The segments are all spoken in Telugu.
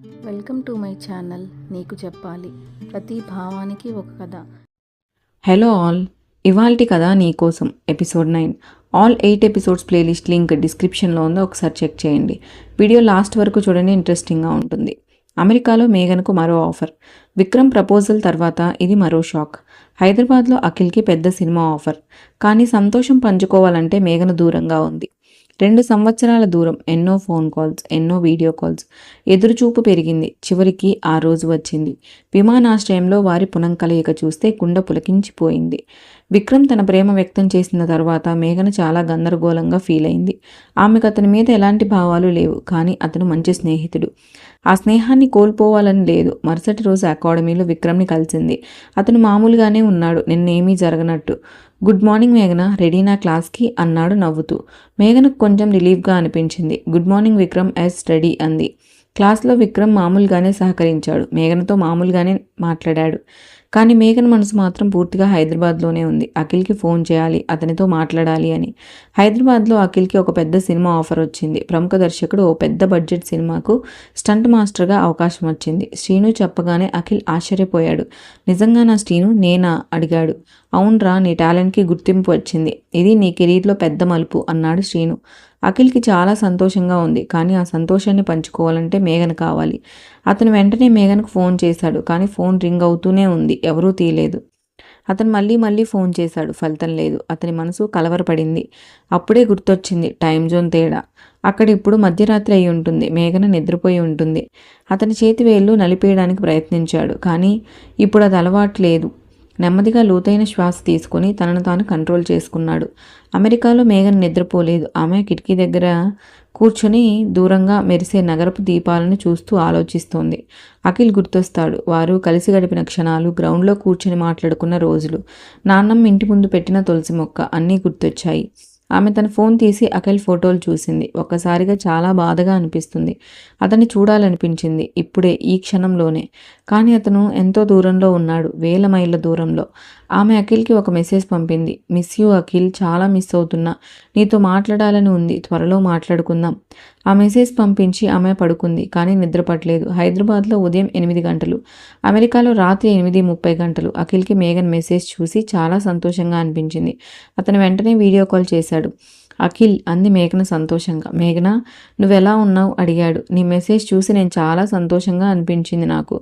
Welcome to my channel. నీకు చెప్పాలి, ప్రతి భావానికి ఒక కథ. హలో ఆల్, ఇవాల్టి కథ నీకోసం episode 9. All 8 episodes playlist link డిస్క్రిప్షన్లో ఉందో ఒకసారి చెక్ చేయండి. వీడియో లాస్ట్ వరకు చూడండి, ఇంట్రెస్టింగ్గా ఉంటుంది. అమెరికాలో మేఘన్కు మరో ఆఫర్. విక్రమ్ ప్రపోజల్ తర్వాత ఇది మరో షాక్. హైదరాబాద్లో అఖిల్కి పెద్ద సినిమా ఆఫర్. కానీ సంతోషం పంచుకోవాలంటే మేఘన దూరంగా ఉంది. 2 సంవత్సరాల దూరం, ఎన్నో ఫోన్ కాల్స్, ఎన్నో వీడియో కాల్స్, ఎదురుచూపు పెరిగింది. చివరికి ఆ రోజు వచ్చింది. విమానాశ్రయంలో వారి పునంకలయిక చూస్తే గుండె పులకించిపోయింది. విక్రమ్ తన ప్రేమ వ్యక్తం చేసిన తర్వాత మేఘన చాలా గందరగోళంగా ఫీల్ అయింది. ఆమెకు అతని మీద ఎలాంటి భావాలు లేవు, కానీ అతను మంచి స్నేహితుడు. ఆ స్నేహాన్ని కోల్పోవాలని లేదు. మరుసటి రోజు అకాడమీలో విక్రమ్ని కలిసింది. అతను మామూలుగానే ఉన్నాడు, నిన్నేమీ జరగనట్టు. గుడ్ మార్నింగ్ మేఘన, రెడీనా క్లాస్కి అన్నాడు నవ్వుతూ. మేఘనకు కొంచెం రిలీఫ్గా అనిపించింది. Good morning Vikram, yes ready అంది. క్లాస్లో విక్రమ్ మామూలుగానే సహకరించాడు, మేఘనతో మామూలుగానే మాట్లాడాడు. కానీ మేఘన మనసు మాత్రం పూర్తిగా హైదరాబాద్లోనే ఉంది. అఖిల్కి ఫోన్ చేయాలి, అతనితో మాట్లాడాలి అని. హైదరాబాద్లో అఖిల్కి ఒక పెద్ద సినిమా ఆఫర్ వచ్చింది. ప్రముఖ దర్శకుడు ఓ పెద్ద బడ్జెట్ సినిమాకు స్టంట్ మాస్టర్గా అవకాశం వచ్చింది. శ్రీను చెప్పగానే అఖిల్ ఆశ్చర్యపోయాడు. నిజంగా నా శ్రీను నేనా అడిగాడు. అవునరా, నీ టాలెంట్కి గుర్తింపు వచ్చింది. ఇది నీ కెరీర్లో పెద్ద మలుపు అన్నాడు శ్రీను. అఖిల్కి చాలా సంతోషంగా ఉంది, కానీ ఆ సంతోషాన్ని పంచుకోవాలంటే మేఘన కావాలి. అతను వెంటనే మేఘన్కు ఫోన్ చేశాడు, కానీ ఫోన్ రింగ్ అవుతూనే ఉంది, ఎవరూ తీయలేదు. అతను మళ్ళీ ఫోన్ చేశాడు, ఫలితం లేదు. అతని మనసు కలవరపడింది. అప్పుడే గుర్తొచ్చింది టైం జోన్ తేడా. అక్కడ ఇప్పుడు మధ్యరాత్రి అయి ఉంటుంది, మేఘన నిద్రపోయి ఉంటుంది. అతని చేతి వేళ్ళు నలిపేయడానికి ప్రయత్నించాడు, కానీ ఇప్పుడు అది అలవాటు లేదు. నెమ్మదిగా లోతైన శ్వాస తీసుకుని తనను తాను కంట్రోల్ చేసుకున్నాడు. అమెరికాలో మేఘన నిద్రపోలేదు. ఆమె కిటికీ దగ్గర కూర్చొని దూరంగా మెరిసే నగరపు దీపాలను చూస్తూ ఆలోచిస్తోంది. అఖిల్ గుర్తొస్తాడు. వారు కలిసి గడిపిన క్షణాలు, గ్రౌండ్లో కూర్చొని మాట్లాడుకున్న రోజులు, నాన్నమ్మ ఇంటి ముందు పెట్టిన తులసి మొక్క, అన్నీ గుర్తొచ్చాయి. ఆమె తన ఫోన్ తీసి అఖిల్ ఫోటోలు చూసింది. ఒక్కసారిగా చాలా బాధగా అనిపిస్తుంది. అతన్ని చూడాలనిపించింది, ఇప్పుడే, ఈ క్షణంలోనే. కానీ అతను ఎంతో దూరంలో ఉన్నాడు, వేల మైళ్ళ దూరంలో. ఆమె అఖిల్కి ఒక మెసేజ్ పంపింది. మిస్ యూ అఖిల్, చాలా మిస్ అవుతున్నా. నీతో మాట్లాడాలని ఉంది, త్వరలో మాట్లాడుకుందాం. ఆ మెసేజ్ పంపించి ఆమె పడుకుంది, కానీ నిద్రపట్టలేదు. హైదరాబాద్లో ఉదయం 8 గంటలు, అమెరికాలో రాత్రి 8:30 గంటలు. అఖిల్కి మేఘన్ మెసేజ్ చూసి చాలా సంతోషంగా అనిపించింది. అతను వెంటనే వీడియో కాల్ చేశాడు. అఖిల్ అంది మేఘన సంతోషంగా. మేఘన, నువ్వెలా ఉన్నావు అడిగాడు. నీ మెసేజ్ చూసి నేను చాలా సంతోషంగా అనిపించింది నాకు.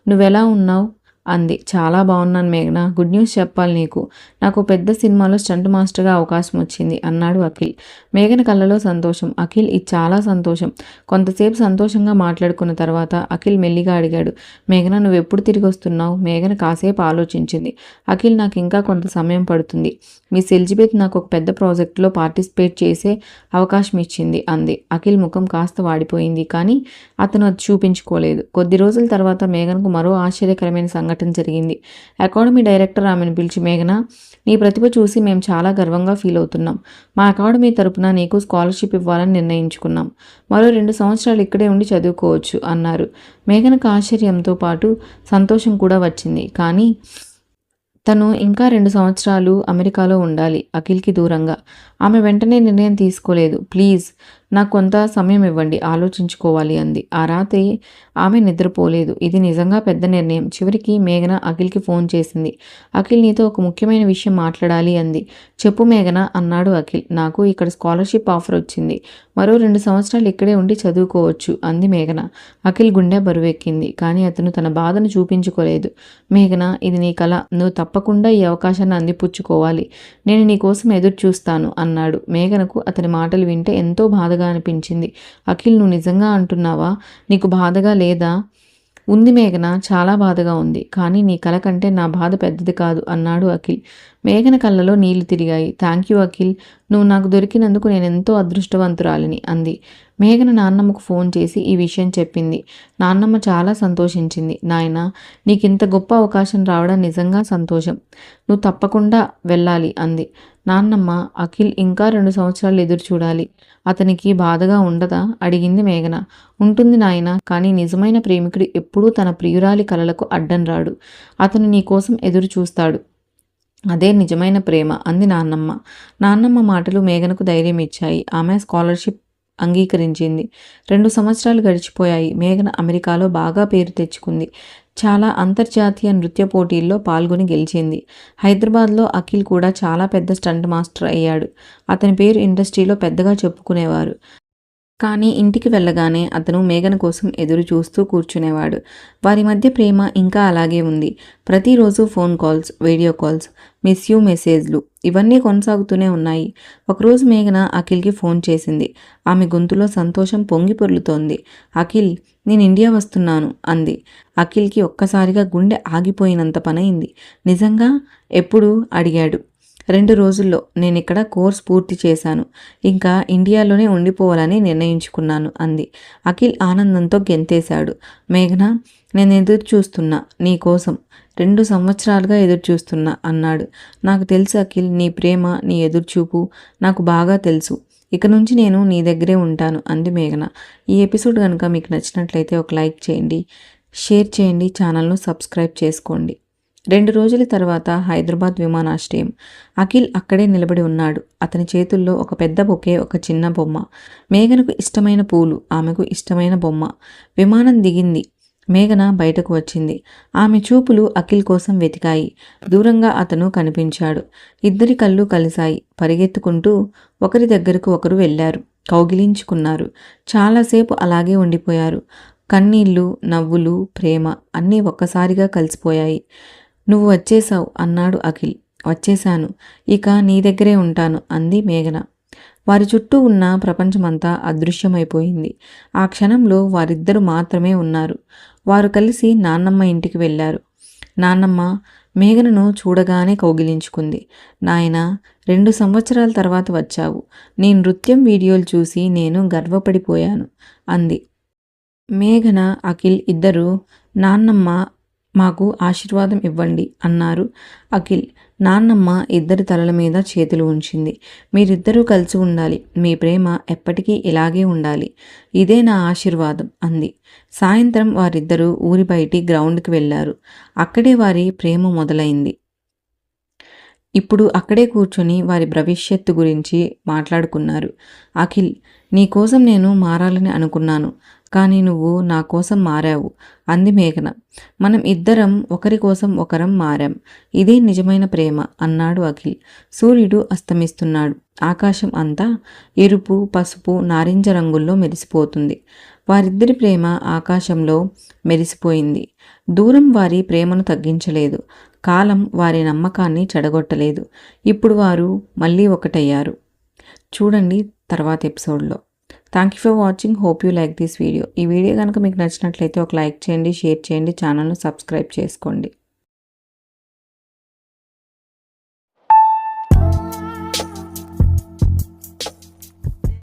నువ్వెలా ఉన్నావు అంది. చాలా బాగున్నాను మేఘన, గుడ్ న్యూస్ చెప్పాలి నీకు. నాకు పెద్ద సినిమాలో స్టంట్ మాస్టర్గా అవకాశం వచ్చింది అన్నాడు అఖిల్. మేఘన కళ్ళలో సంతోషం. అఖిల్, ఇది చాలా సంతోషం. కొంతసేపు సంతోషంగా మాట్లాడుకున్న తర్వాత అఖిల్ మెల్లిగా అడిగాడు, మేఘన నువ్వెప్పుడు తిరిగి వస్తున్నావు? మేఘన కాసేపు ఆలోచించింది. అఖిల్, నాకు ఇంకా కొంత సమయం పడుతుంది. మిస్ ఎలిజబెత్ నాకు ఒక పెద్ద ప్రాజెక్టులో పార్టిసిపేట్ చేసే అవకాశం ఇచ్చింది అంది. అఖిల్ ముఖం కాస్త వాడిపోయింది, కానీ అతను అది చూపించుకోలేదు. కొద్ది రోజుల తర్వాత మేఘన్కు మరో ఆశ్చర్యకరమైన సంఘటన జరిగింది. అకాడమీ డైరెక్టర్ ఆమెను పిలిచి, మేఘన, నీ ప్రతిభ చూసి మేము చాలా గర్వంగా ఫీల్ అవుతున్నాం. మా అకాడమీ తరపున నీకు స్కాలర్షిప్ ఇవ్వాలని నిర్ణయించుకున్నాం. మరో 2 సంవత్సరాలు ఇక్కడే ఉండి చదువుకోవచ్చు అన్నారు. మేఘనకు ఆశ్చర్యంతో పాటు సంతోషం కూడా వచ్చింది. కానీ తను ఇంకా 2 సంవత్సరాలు అమెరికాలో ఉండాలి, అఖిల్కి దూరంగా. ఆమె వెంటనే నిర్ణయం తీసుకోలేదు. ప్లీజ్ నాకు కొంత సమయం ఇవ్వండి, ఆలోచించుకోవాలి అంది. ఆ రాత్రి ఆమె నిద్రపోలేదు. ఇది నిజంగా పెద్ద నిర్ణయం. చివరికి మేఘన అఖిల్కి ఫోన్ చేసింది. అఖిల్, నీతో ఒక ముఖ్యమైన విషయం మాట్లాడాలి అంది. చెప్పు మేఘన అన్నాడు అఖిల్. నాకు ఇక్కడ స్కాలర్షిప్ ఆఫర్ వచ్చింది. మరో 2 సంవత్సరాలు ఇక్కడే ఉండి చదువుకోవచ్చు అంది మేఘన. అఖిల్ గుండె బరువెక్కింది, కానీ అతను తన బాధను చూపించుకోలేదు. మేఘన, ఇది నీ కల, నువ్వు తప్పకుండా ఈ అవకాశాన్ని అందిపుచ్చుకోవాలి. నేను నీ కోసం ఎదురు చూస్తాను అన్నాడు. మేఘనకు అతని మాటలు వింటే ఎంతో బాధగా అనిపించింది. అఖిల్, నువ్వు నిజంగా అంటున్నావా? నీకు బాధగా లేదా? ఉంది మేఘన, చాలా బాధగా ఉంది. కానీ నీ కల కంటే నా బాధ పెద్దది కాదు అన్నాడు అఖిల్. మేఘన కళ్ళలో నీళ్లు తిరిగాయి. థ్యాంక్ యూ అఖిల్, నువ్వు నాకు దొరికినందుకు నేను ఎంతో అదృష్టవంతురాలిని అంది. మేఘన నాన్నమ్మకు ఫోన్ చేసి ఈ విషయం చెప్పింది. నాన్నమ్మ చాలా సంతోషించింది. నాయనా, నీకింత గొప్ప అవకాశం రావడం నిజంగా సంతోషం. నువ్వు తప్పకుండా వెళ్ళాలి అంది. నాన్నమ్మ, అఖిల్ ఇంకా 2 సంవత్సరాలు ఎదురు చూడాలి. అతనికి బాధగా ఉండదా అడిగింది మేఘన. ఉంటుంది నాయనా, కానీ నిజమైన ప్రేమికుడు ఎప్పుడూ తన ప్రియురాలి కలలకు అడ్డం రాడు. అతను నీ కోసం ఎదురు చూస్తాడు. అదే నిజమైన ప్రేమ అంది నాన్నమ్మ. నాన్నమ్మ మాటలు మేఘనకు ధైర్యం ఇచ్చాయి. ఆమె స్కాలర్షిప్ అంగీకరించింది. 2 సంవత్సరాలు గడిచిపోయాయి. మేఘన అమెరికాలో బాగా పేరు తెచ్చుకుంది. చాలా అంతర్జాతీయ నృత్య పోటీల్లో పాల్గొని గెలిచింది. హైదరాబాద్లో అఖిల్ కూడా చాలా పెద్ద స్టంట్ మాస్టర్ అయ్యాడు. అతని పేరు ఇండస్ట్రీలో పెద్దగా చెప్పుకునేవారు. కానీ ఇంటికి వెళ్ళగానే అతను మేఘన కోసం ఎదురు చూస్తూ కూర్చునేవాడు. వారి మధ్య ప్రేమ ఇంకా అలాగే ఉంది. ప్రతిరోజు phone calls, video calls, miss you మెసేజ్లు ఇవన్నీ కొనసాగుతూనే ఉన్నాయి. ఒకరోజు మేఘన అఖిల్కి ఫోన్ చేసింది. ఆమె గొంతులో సంతోషం పొంగి పొర్లుతోంది. అఖిల్, నేను ఇండియా వస్తున్నాను అంది. అఖిల్కి ఒక్కసారిగా గుండె ఆగిపోయినంత పనైంది. నిజంగా? ఎప్పుడు అడిగాడు. 2 రోజుల్లో నేనిక్కడ కోర్స్ పూర్తి చేశాను. ఇంకా ఇండియాలోనే ఉండిపోవాలని నిర్ణయించుకున్నాను అంది. అఖిల్ ఆనందంతో గెంతేశాడు. మేఘన, నేను ఎదురు చూస్తున్నా నీ కోసం. 2 సంవత్సరాలుగా ఎదురు చూస్తున్నా అన్నాడు. నాకు తెలుసు అఖిల్, నీ ప్రేమ, నీ ఎదురుచూపు నాకు బాగా తెలుసు. ఇక నుంచి నేను నీ దగ్గరే ఉంటాను అంది మేఘన. ఈ ఎపిసోడ్ కనుక మీకు నచ్చినట్లయితే ఒక లైక్ చేయండి, షేర్ చేయండి, ఛానల్ను సబ్స్క్రైబ్ చేసుకోండి. 2 రోజుల తర్వాత హైదరాబాద్ విమానాశ్రయం. అఖిల్ అక్కడే నిలబడి ఉన్నాడు. అతని చేతుల్లో ఒక పెద్ద బొకే, ఒక చిన్న బొమ్మ. మేఘనకు ఇష్టమైన పూలు, ఆమెకు ఇష్టమైన బొమ్మ. విమానం దిగింది. మేఘన బయటకు వచ్చింది. ఆమె చూపులు అఖిల్ కోసం వెతికాయి. దూరంగా అతను కనిపించాడు. ఇద్దరి కళ్ళు కలిశాయి. పరిగెత్తుకుంటూ ఒకరి దగ్గరకు ఒకరు వెళ్ళారు. కౌగిలించుకున్నారు. చాలాసేపు అలాగే ఉండిపోయారు. కన్నీళ్లు, నవ్వులు, ప్రేమ అన్నీ ఒక్కసారిగా కలిసిపోయాయి. నువ్వు వచ్చేశావు అన్నాడు అఖిల్. వచ్చేశాను. ఇక నీ దగ్గరే ఉంటాను అంది మేఘన. వారి చుట్టూ ఉన్న ప్రపంచమంతా అదృశ్యమైపోయింది. ఆ క్షణంలో వారిద్దరూ మాత్రమే ఉన్నారు. వారు కలిసి నాన్నమ్మ ఇంటికి వెళ్ళారు. నాన్నమ్మ మేఘనను చూడగానే కౌగిలించుకుంది. నాయనా, 2 సంవత్సరాల తర్వాత వచ్చావు. నీ నృత్యం వీడియోలు చూసి నేను గర్వపడిపోయాను అంది. మేఘన, అఖిల్ ఇద్దరూ నాన్నమ్మ మాకు ఆశీర్వాదం ఇవ్వండి అన్నారు. అఖిల్, నాన్నమ్మ ఇద్దరి తలల మీద చేతులు ఉంచింది. మీరిద్దరూ కలిసి ఉండాలి. మీ ప్రేమ ఎప్పటికీ ఇలాగే ఉండాలి. ఇదే నా ఆశీర్వాదం అంది. సాయంత్రం వారిద్దరూ ఊరి బయటి గ్రౌండ్కి వెళ్ళారు. అక్కడే వారి ప్రేమ మొదలైంది. ఇప్పుడు అక్కడే కూర్చొని వారి భవిష్యత్తు గురించి మాట్లాడుకున్నారు. అఖిల్, నీకోసం నేను మారాలని అనుకున్నాను, కానీ నువ్వు నా కోసం మారావు అంది మేఘన. మనం ఇద్దరం ఒకరి కోసం ఒకరం మారాం. ఇదే నిజమైన ప్రేమ అన్నాడు అఖిల్. సూర్యుడు అస్తమిస్తున్నాడు. ఆకాశం అంతా ఎరుపు, పసుపు, నారింజ రంగుల్లో మెరిసిపోతుంది. వారిద్దరి ప్రేమ ఆకాశంలో మెరిసిపోయింది. దూరం వారి ప్రేమను తగ్గించలేదు. కాలం వారి నమ్మకాన్ని చెడగొట్టలేదు. ఇప్పుడు వారు మళ్ళీ ఒకటయ్యారు. చూడండి తర్వాత ఎపిసోడ్లో. Thank you for watching. Hope you like this video. ఈ వీడియో కనుక మీకు నచ్చినట్లయితే ఒక లైక్ చేయండి, షేర్ చేయండి, ఛానల్ను సబ్స్క్రైబ్ చేసుకోండి.